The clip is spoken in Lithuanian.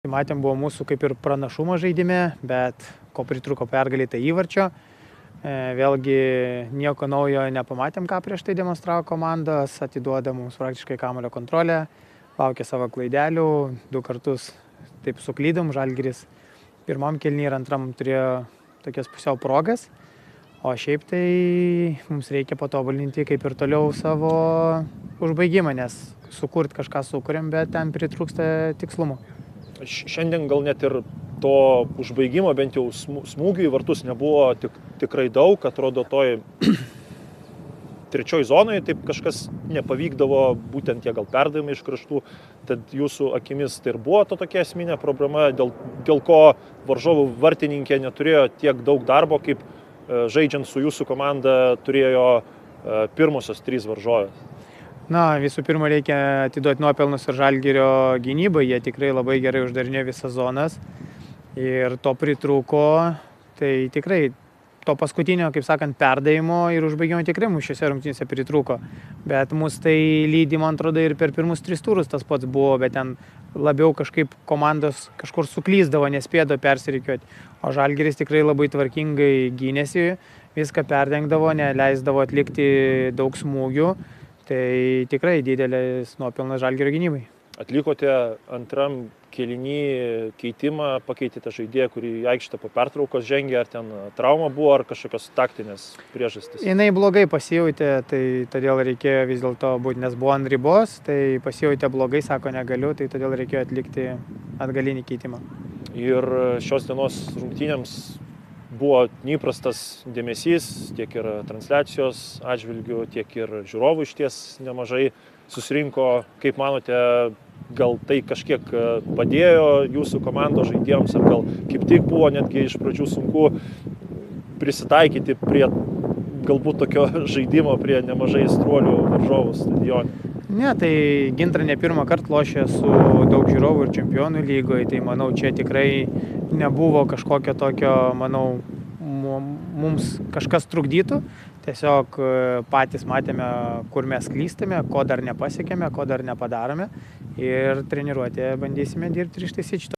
tai matėm, buvo mūsų kaip ir pranašumo žaidime, bet ko pritruko pergalį, tai įvarčio. Vėlgi nieko naujo nepamatėm, ką prieš tai demonstravo komandos, atiduoda mums praktiškai kamuolio kontrolę, laukia savo klaidelių, 2 kartus taip suklydom, Žalgiris pirmam kėliny ir antram turėjo tokias pusiau progas, o šiaip tai mums reikia patobulinti kaip ir toliau savo užbaigimą, nes sukurt kažką sukuriam, bet ten pritrūksta tikslumo. Šiandien gal net ir to užbaigimo, bent jau smūgių į vartus nebuvo tikrai daug, atrodo toj trečioj zonoje taip kažkas nepavykdavo, būtent tie gal perdavimai iš kraštų, tad jūsų akimis tai ir buvo to tokia esminė problema, dėl ko varžovų vartininkė neturėjo tiek daug darbo, kaip žaidžiant su jūsų komanda turėjo pirmosios 3 varžovės. Na, visų pirma, reikia atiduoti nuopelnus ir Žalgirio gynybai, jie tikrai labai gerai uždarinėjo visas zonas ir to pritrūko, tai tikrai to paskutinio, kaip sakant, perdavimo ir užbaigimo tikrai mūsų šiose rungtynėse pritrūko, bet mus tai lydi, man atrodo, ir per pirmus 3 turus tas pats buvo, bet ten labiau kažkaip komandos kažkur suklysdavo, nespėdavo persirikiuoti, o Žalgiris tikrai labai tvarkingai gynėsi, viską perdengdavo, neleisdavo atlikti daug smūgių. Tai tikrai didelis nuopelnas Žalgirio gynybai. Atlikote antram kėliny keitimą, pakeitėte žaidėją, kurį į aikštę po pertraukos žengė, ar ten trauma buvo, ar kažkokios taktinės priežastys? Jinai blogai pasijautė, tai todėl reikėjo vis dėlto būti, nes buvo ant ribos, tai pasijautė blogai, sako negaliu, tai todėl reikėjo atlikti atgalinį keitimą. Ir šios dienos rungtynėms buvo neįprastas dėmesys tiek ir transliacijos atžvilgių, tiek ir žiūrovų išties nemažai susirinko. Kaip manote, gal tai kažkiek padėjo jūsų komandos žaidėjams, ar gal kaip tik buvo netgi iš pradžių sunku prisitaikyti prie galbūt tokio žaidimo, prie nemažai aistruolių varžovų stadione? Ne, tai Gintra ne pirmą kartą lošė su daug žiūrovų ir čempionų lygoje, tai manau, čia tikrai nebuvo kažkokio tokio, manau, mums kažkas trukdytų. Tiesiog patys matėme, kur mes klystame, ko dar nepasiekėme, ko dar nepadarome ir treniruotėje bandysime dirbti ir ištaisyti šito.